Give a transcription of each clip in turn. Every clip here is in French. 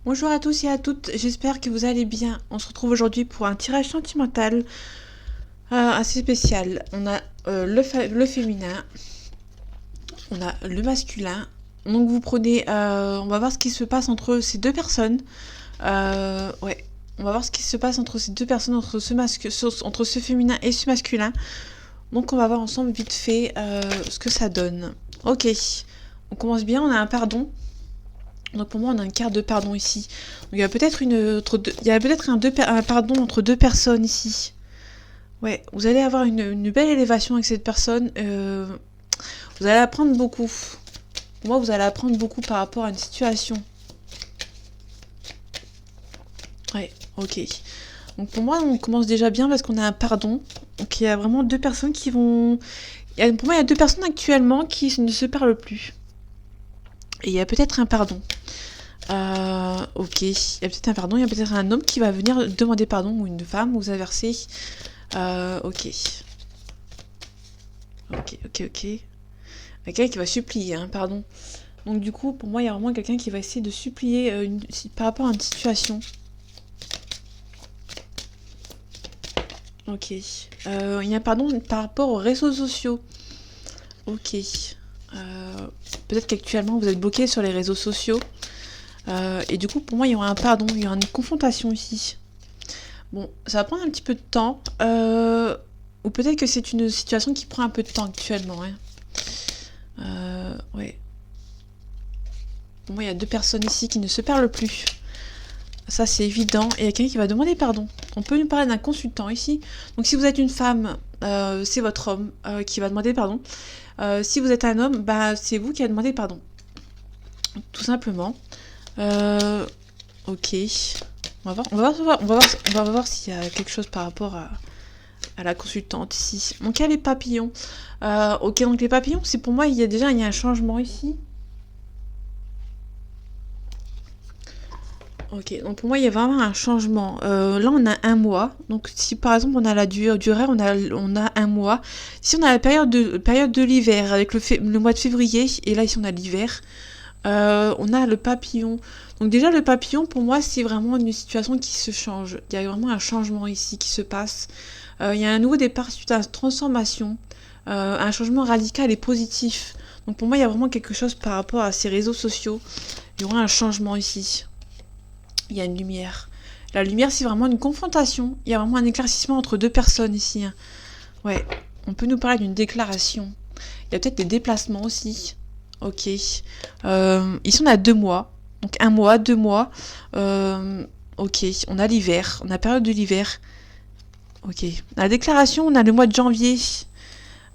Bonjour à tous et à toutes, j'espère que vous allez bien. On se retrouve aujourd'hui pour un tirage sentimental assez spécial. On a le féminin, on a le masculin. Donc vous prenez, on va voir ce qui se passe entre ces deux personnes. Ouais, on va voir ce qui se passe entre ces deux personnes, entre ce féminin et ce masculin. Donc on va voir ensemble vite fait ce que ça donne. Ok, on commence bien, on a un pardon. Donc pour moi, on a une carte de pardon ici. Donc, il y a peut-être un pardon entre deux personnes ici. Ouais, vous allez avoir une belle élévation avec cette personne. Vous allez apprendre beaucoup. Pour moi, vous allez apprendre beaucoup par rapport à une situation. Ouais, ok. Donc pour moi, on commence déjà bien parce qu'on a un pardon. Donc il y a vraiment deux personnes qui vont... Pour moi, il y a deux personnes actuellement qui ne se parlent plus. Et il y a peut-être un pardon. Ok, il y a peut-être un pardon, il y a peut-être un homme qui va venir demander pardon, ou une femme, ou vous inversez. Ok. Ok. Quelqu'un qui va supplier, hein, pardon. Donc du coup, pour moi, il y a vraiment quelqu'un qui va essayer de supplier par rapport à une situation. Ok. Il y a un pardon par rapport aux réseaux sociaux. Ok. Peut-être qu'actuellement, vous êtes bloqué sur les réseaux sociaux. Et du coup, pour moi, il y aura un pardon, il y aura une confrontation ici. Bon, ça va prendre un petit peu de temps. Ou peut-être que c'est une situation qui prend un peu de temps actuellement. Hein. Ouais. Pour moi, il y a deux personnes ici qui ne se parlent plus. Ça, c'est évident. Et il y a quelqu'un qui va demander pardon. On peut nous parler d'un consultant ici. Donc, si vous êtes une femme, c'est votre homme qui va demander pardon. Si vous êtes un homme, bah, c'est vous qui allez demander pardon. Tout simplement. Ok. On va voir s'il y a quelque chose par rapport à la consultante ici. Donc, il y a les papillons. Ok, donc les papillons, c'est pour moi, il y a un changement ici. Ok, donc pour moi, il y a vraiment un changement. Là, on a un mois. Donc, si par exemple, on a la durée, on a un mois. Si on a la période de l'hiver, avec le mois de février, et là, ici, on a l'hiver, on a le papillon. Donc, déjà, le papillon, pour moi, c'est vraiment une situation qui se change. Il y a vraiment un changement ici qui se passe. Il y a un nouveau départ suite à une transformation. Un changement radical et positif. Donc, pour moi, il y a vraiment quelque chose par rapport à ces réseaux sociaux. Il y aura un changement ici. Il y a une lumière. La lumière, c'est vraiment une confrontation. Il y a vraiment un éclaircissement entre deux personnes ici. Hein. Ouais, on peut nous parler d'une déclaration. Il y a peut-être des déplacements aussi. Ok. Ici, on a 2 mois. Donc 1 mois, 2 mois. Ok, on a l'hiver. On a la période de l'hiver. Ok. La déclaration, on a le mois de janvier.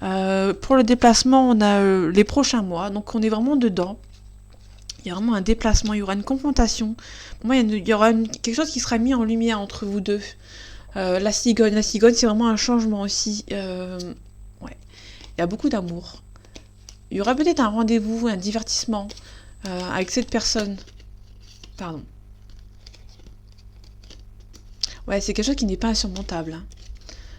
Pour le déplacement, on a les prochains mois. Donc on est vraiment dedans. Il y a vraiment un déplacement, il y aura une confrontation. Pour moi, il y aura quelque chose qui sera mis en lumière entre vous deux. La cigogne, c'est vraiment un changement aussi. Ouais. Il y a beaucoup d'amour. Il y aura peut-être un rendez-vous, un divertissement avec cette personne. Pardon. Ouais, c'est quelque chose qui n'est pas insurmontable. Hein.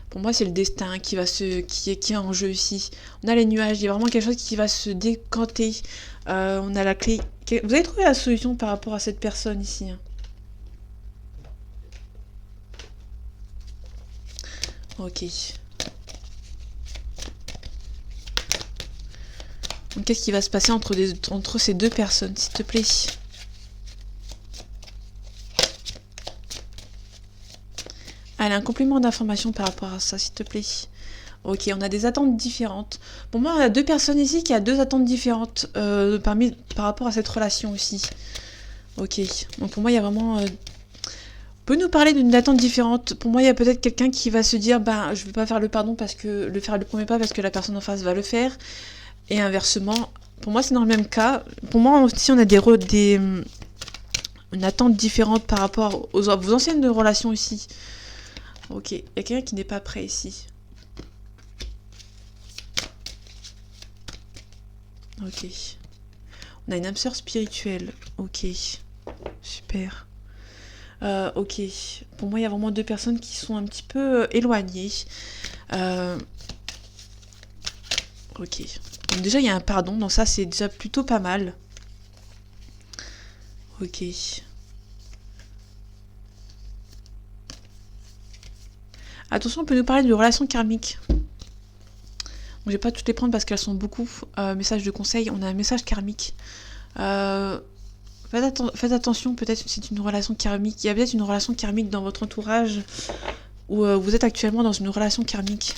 Pour moi, c'est le destin qui est en jeu ici. On a les nuages, il y a vraiment quelque chose qui va se décanter. On a la clé. Vous avez trouvé la solution par rapport à cette personne ici. Hein. Ok. Donc, qu'est-ce qui va se passer entre ces deux personnes, s'il te plaît? Allez, un complément d'information par rapport à ça, s'il te plaît. Ok, on a des attentes différentes. Pour moi, on a deux personnes ici qui a deux attentes différentes par rapport à cette relation aussi. Ok, donc pour moi, il y a vraiment... peut nous parler d'une attente différente. Pour moi, il y a peut-être quelqu'un qui va se dire, ben, je vais pas faire le pardon parce que le premier pas parce que la personne en face va le faire. Et inversement, pour moi, c'est dans le même cas. Pour moi, si on a une attente différente par rapport aux vos anciennes relations ici. Ok, il y a quelqu'un qui n'est pas prêt ici. Ok. On a une âme sœur spirituelle. Ok. Super. Ok. Pour moi, il y a vraiment deux personnes qui sont un petit peu éloignées. Ok. Donc déjà, il y a un pardon. Donc ça, c'est déjà plutôt pas mal. Ok. Attention, on peut nous parler de relations karmiques. Je vais pas toutes les prendre parce qu'elles sont beaucoup. Message de conseil, on a un message karmique. Faites attention, peut-être que c'est une relation karmique. Il y a peut-être une relation karmique dans votre entourage ou vous êtes actuellement dans une relation karmique.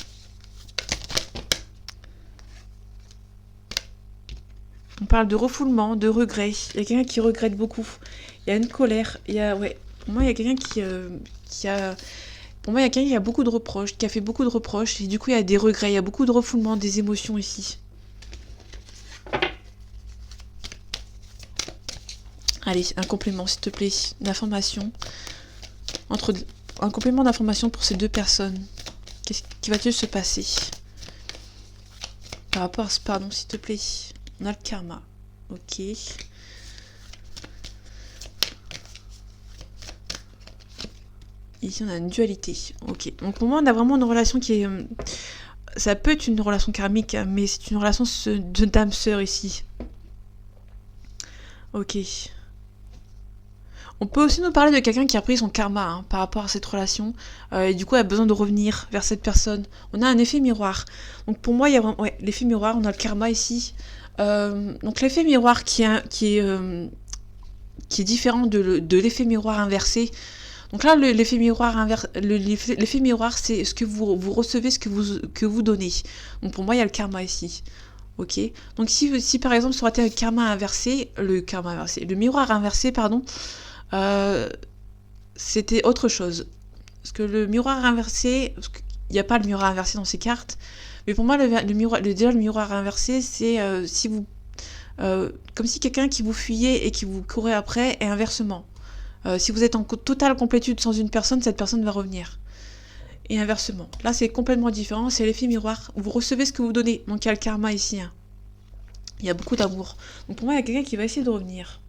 On parle de refoulement, de regret. Il y a quelqu'un qui regrette beaucoup. Il y a une colère. Pour moi, il y a quelqu'un qui a... Pour moi, il y a quelqu'un qui a beaucoup de reproches, qui a fait beaucoup de reproches, et du coup, il y a des regrets, il y a beaucoup de refoulement, des émotions ici. Allez, un complément, s'il te plaît, d'information. Un complément d'information pour ces deux personnes. Qu'est-ce qui va-t-il se passer par rapport à ce pardon, s'il te plaît? On a le karma. Ok. Ici, on a une dualité. Ok. Donc, pour moi, on a vraiment une relation qui est... ça peut être une relation karmique, mais c'est une relation de d'âme-sœur ici. Ok. On peut aussi nous parler de quelqu'un qui a pris son karma par rapport à cette relation et du coup a besoin de revenir vers cette personne. On a un effet miroir. Donc pour moi, il y a vraiment l'effet miroir, on a le karma ici. Donc l'effet miroir qui est différent de l'effet miroir inversé. Donc là, l'effet miroir l'effet miroir, c'est ce que vous recevez, ce que vous donnez. Donc pour moi, il y a le karma ici. Ok. Donc si par exemple, ça aurait été le miroir inversé, pardon, c'était autre chose. Parce que le miroir inversé, il n'y a pas le miroir inversé dans ces cartes, mais pour moi, le miroir inversé, c'est si vous, comme si quelqu'un qui vous fuyait et qui vous courait après, et inversement. Si vous êtes en totale complétude sans une personne, cette personne va revenir. Et inversement. Là, c'est complètement différent, c'est l'effet miroir. Vous recevez ce que vous donnez. Donc, il y a le karma ici. Il y a beaucoup d'amour. Donc, pour moi, il y a quelqu'un qui va essayer de revenir.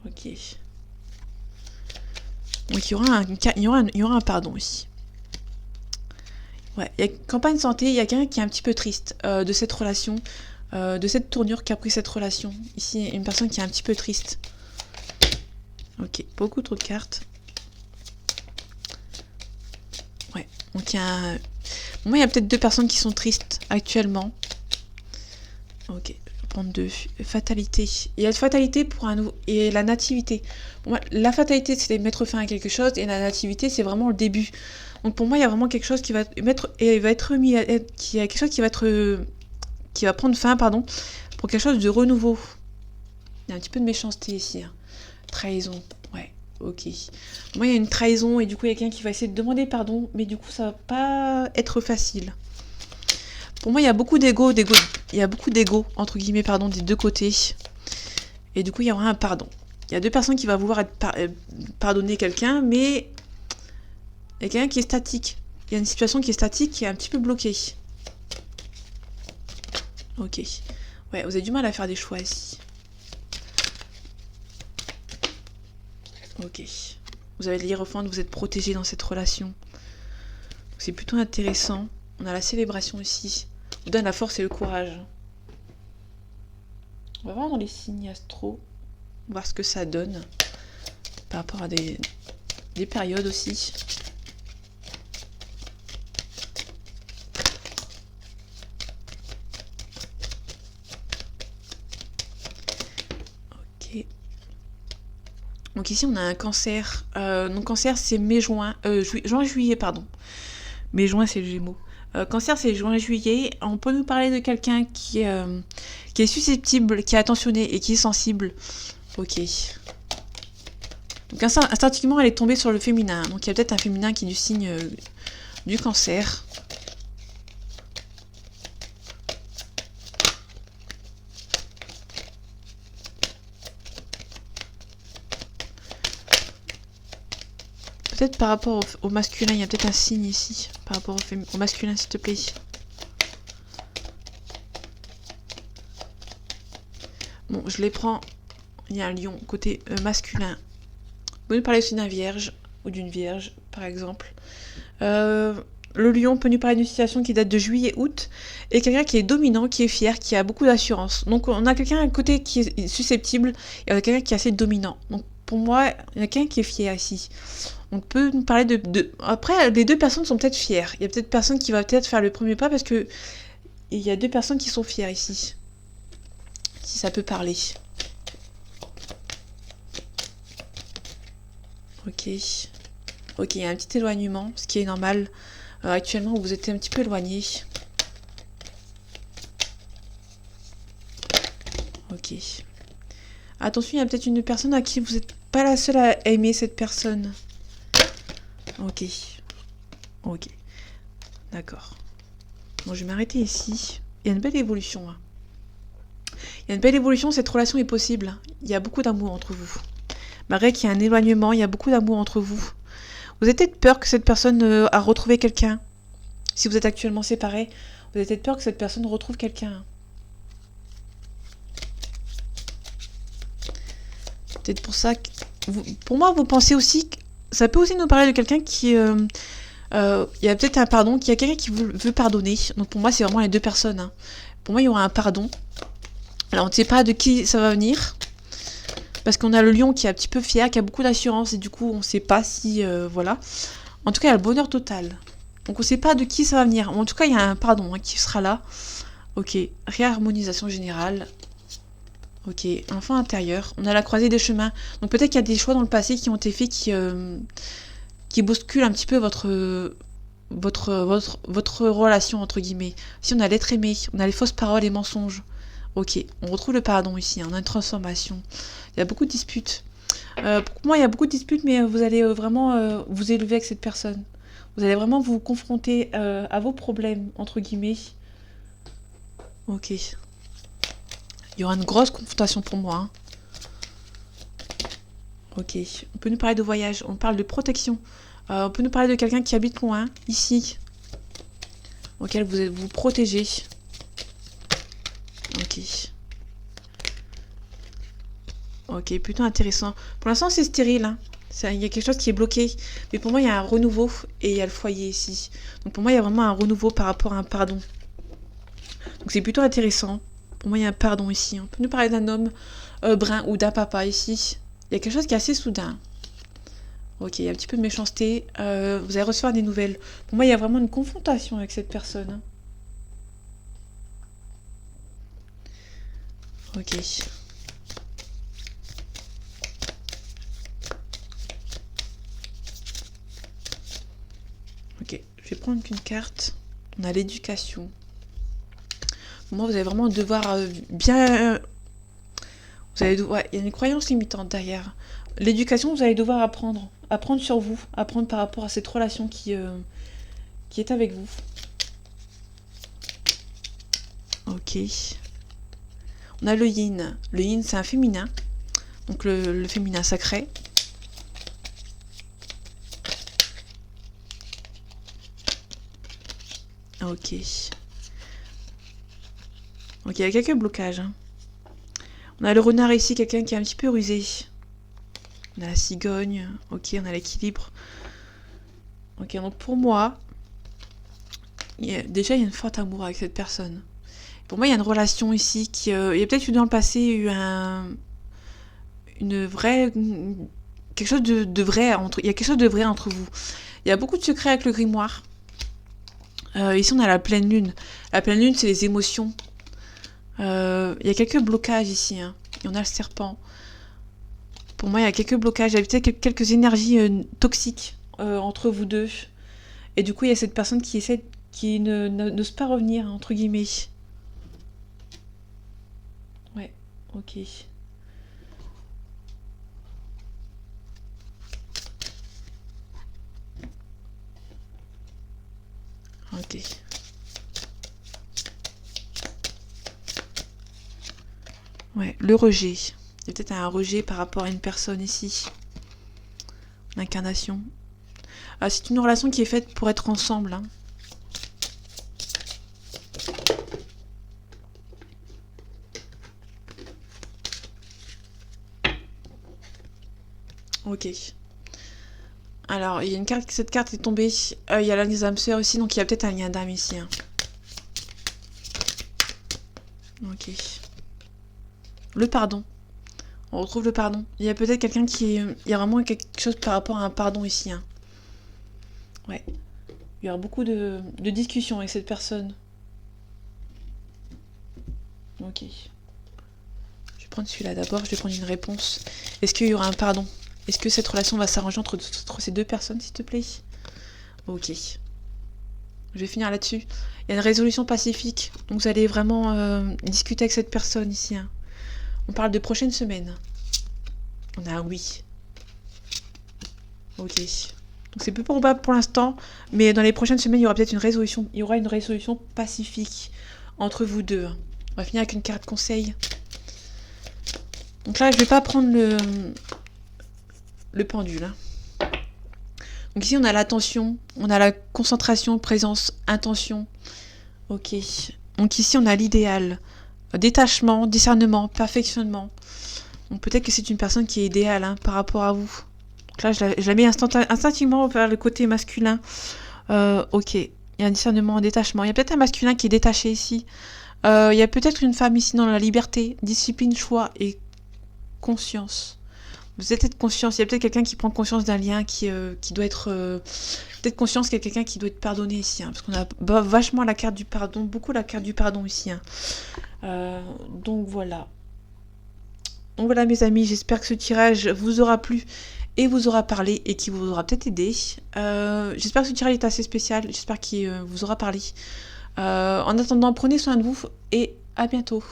Ok. Donc, il y aura un pardon ici. Ouais, il y a campagne santé, il y a quelqu'un qui est un petit peu triste de cette relation, de cette tournure qu'a pris cette relation. Ici, une personne qui est un petit peu triste. Ok, beaucoup trop de cartes. Ouais, donc il y a... Pour moi, il y a peut-être deux personnes qui sont tristes actuellement. Ok, je vais prendre deux. Fatalité. Il y a la fatalité pour un nouveau... Et la nativité. Pour moi, la fatalité, c'est mettre fin à quelque chose, et la nativité, c'est vraiment le début. Donc pour moi, il y a vraiment quelque chose qui va mettre... Et il va être remis... Il y a quelque chose qui va être... Qui va prendre fin, pardon, pour quelque chose de renouveau. Il y a un petit peu de méchanceté ici. Trahison, ouais, ok. Moi, il y a une trahison et du coup, il y a quelqu'un qui va essayer de demander pardon, mais du coup, ça va pas être facile. Pour moi, il y a beaucoup d'ego, entre guillemets, pardon, des deux côtés. Et du coup, il y aura un pardon. Il y a deux personnes qui vont vouloir pardonner quelqu'un, mais il y a quelqu'un qui est statique. Il y a une situation qui est statique, qui est un petit peu bloquée. Ok. Ouais, vous avez du mal à faire des choix ici. Ok. Vous avez le hiérophante, vous êtes protégé dans cette relation. C'est plutôt intéressant. On a la célébration ici. On vous donne la force et le courage. On va voir dans les signes astro. Voir ce que ça donne. Par rapport à des périodes aussi. Ok. Donc ici on a un cancer. Donc cancer c'est juin-juillet, pardon. Mai-juin c'est le Gémeaux. Cancer c'est juin-juillet. On peut nous parler de quelqu'un qui est susceptible, qui est attentionné et qui est sensible. Ok. Donc instinctivement elle est tombée sur le féminin. Donc il y a peut-être un féminin qui est du signe du cancer. Peut-être par rapport au masculin, il y a peut-être un signe ici, par rapport au masculin, s'il te plaît. Bon, je les prends. Il y a un lion côté masculin. Vous pouvez nous parler aussi d'un vierge, ou d'une vierge, par exemple. Le lion peut nous parler d'une situation qui date de juillet-août, et quelqu'un qui est dominant, qui est fier, qui a beaucoup d'assurance. Donc on a quelqu'un à côté qui est susceptible, et on a quelqu'un qui est assez dominant. Donc pour moi, il y a quelqu'un qui est fier ici. On peut nous parler Après, les deux personnes sont peut-être fières. Il y a peut-être personne qui va peut-être faire le premier pas parce que il y a deux personnes qui sont fières ici. Si ça peut parler. Ok. Ok, il y a un petit éloignement, ce qui est normal. Actuellement, vous êtes un petit peu éloigné. Ok. Attention, il y a peut-être une personne à qui vous n'êtes pas la seule à aimer cette personne. Ok. Ok. D'accord. Bon, je vais m'arrêter ici. Il y a une belle évolution. Hein. Il y a une belle évolution, cette relation est possible. Il y a beaucoup d'amour entre vous. Malgré qu'il y a un éloignement, il y a beaucoup d'amour entre vous. Vous avez peut-être peur que cette personne a retrouvé quelqu'un. Si vous êtes actuellement séparés, vous avez peut-être peur que cette personne retrouve quelqu'un. Peut-être pour ça que... pour moi, vous pensez aussi... Ça peut aussi nous parler de quelqu'un qui... il y a peut-être un pardon, qu'il y a quelqu'un qui veut pardonner. Donc pour moi, c'est vraiment les deux personnes. Hein. Pour moi, il y aura un pardon. Alors, on ne sait pas de qui ça va venir. Parce qu'on a le lion qui est un petit peu fier, qui a beaucoup d'assurance. Et du coup, on ne sait pas si... voilà. En tout cas, il y a le bonheur total. Donc on ne sait pas de qui ça va venir. En tout cas, il y a un pardon hein, qui sera là. Ok. Réharmonisation générale. Ok, enfant intérieur. On a la croisée des chemins. Donc peut-être qu'il y a des choix dans le passé qui ont été faits qui bousculent un petit peu votre relation, entre guillemets. Si on a l'être aimé, on a les fausses paroles et mensonges. Ok, on retrouve le pardon ici, on a une transformation. Il y a beaucoup de disputes. Pour moi, il y a beaucoup de disputes, mais vous allez vraiment vous élever avec cette personne. Vous allez vraiment vous confronter à vos problèmes, entre guillemets. Ok. Il y aura une grosse confrontation pour moi. Hein. Ok. On peut nous parler de voyage. On parle de protection. On peut nous parler de quelqu'un qui habite loin, ici. Auquel vous êtes vous protégez. Ok. Ok, plutôt intéressant. Pour l'instant, c'est stérile. Hein. Il y a quelque chose qui est bloqué. Mais pour moi, il y a un renouveau. Et il y a le foyer ici. Donc pour moi, il y a vraiment un renouveau par rapport à un pardon. Donc c'est plutôt intéressant. Pour moi, il y a un pardon ici. On peut nous parler d'un homme brun ou d'un papa ici. Il y a quelque chose qui est assez soudain. Ok, il y a un petit peu de méchanceté. Vous allez recevoir des nouvelles. Pour moi, il y a vraiment une confrontation avec cette personne. Ok. Ok, je vais prendre qu'une carte. On a l'éducation. Pour moi, vous allez vraiment devoir bien... Ouais, il y a une croyance limitante derrière. L'éducation, vous allez devoir apprendre. Apprendre sur vous. Apprendre par rapport à cette relation qui est avec vous. Ok. On a le yin. Le yin, c'est un féminin. Donc le féminin sacré. Ok. Ok, il y a quelques blocages. Hein. On a le renard ici, quelqu'un qui est un petit peu rusé. On a la cigogne. Ok, on a l'équilibre. Ok, donc pour moi, déjà il y a une forte amour avec cette personne. Pour moi, il y a une relation ici qui... il y a peut-être eu dans le passé une vraie... quelque chose de vrai entre... Il y a quelque chose de vrai entre vous. Il y a beaucoup de secrets avec le grimoire. Ici, on a la pleine lune. La pleine lune, c'est les émotions. Il y a quelques blocages ici. Hein. Et on a le serpent. Pour moi, il y a quelques blocages. Il y a peut-être quelques énergies toxiques entre vous deux. Et du coup, il y a cette personne qui n'ose pas revenir, entre guillemets. Ouais, ok. Ok. Ouais, le rejet. Il y a peut-être un rejet par rapport à une personne ici. L'incarnation. C'est une relation qui est faite pour être ensemble. Hein. Ok. Alors, il y a une carte, cette carte est tombée. Il y a l'Alliance d'âme sœur aussi, donc il y a peut-être un lien d'âme ici. Hein. Ok. Le pardon. On retrouve le pardon. Il y a peut-être quelqu'un qui est... Il y a vraiment quelque chose par rapport à un pardon ici. Hein. Ouais. Il y aura beaucoup de discussions avec cette personne. Ok. Je vais prendre celui-là d'abord. Je vais prendre une réponse. Est-ce qu'il y aura un pardon? Est-ce que cette relation va s'arranger entre ces deux personnes, s'il te plaît? Ok. Je vais finir là-dessus. Il y a une résolution pacifique. Donc vous allez vraiment discuter avec cette personne ici. Hein. On parle de prochaine semaine. On a un oui. Ok. Donc c'est peu probable pour l'instant, mais dans les prochaines semaines, il y aura peut-être une résolution. Il y aura une résolution pacifique entre vous deux. On va finir avec une carte conseil. Donc là, je vais pas prendre le pendule. Hein. Donc ici, on a l'attention, on a la concentration, présence, intention. Ok. Donc ici, on a l'idéal. Détachement, discernement, perfectionnement. Donc peut-être que c'est une personne qui est idéale hein, par rapport à vous. Donc là, je la mets instinctivement vers le côté masculin. Ok. Il y a un discernement, un détachement. Il y a peut-être un masculin qui est détaché ici. Il y a peut-être une femme ici dans la liberté, discipline, choix et conscience. Vous avez peut-être conscience, il y a peut-être quelqu'un qui prend conscience d'un lien qui doit être... peut-être conscience qu'il y a quelqu'un qui doit être pardonné ici. Hein, parce qu'on a vachement la carte du pardon, beaucoup la carte du pardon ici. Hein. Donc voilà. Donc voilà mes amis, j'espère que ce tirage vous aura plu et vous aura parlé et qui vous aura peut-être aidé. J'espère que ce tirage est assez spécial, j'espère qu'il vous aura parlé. En attendant, prenez soin de vous et à bientôt.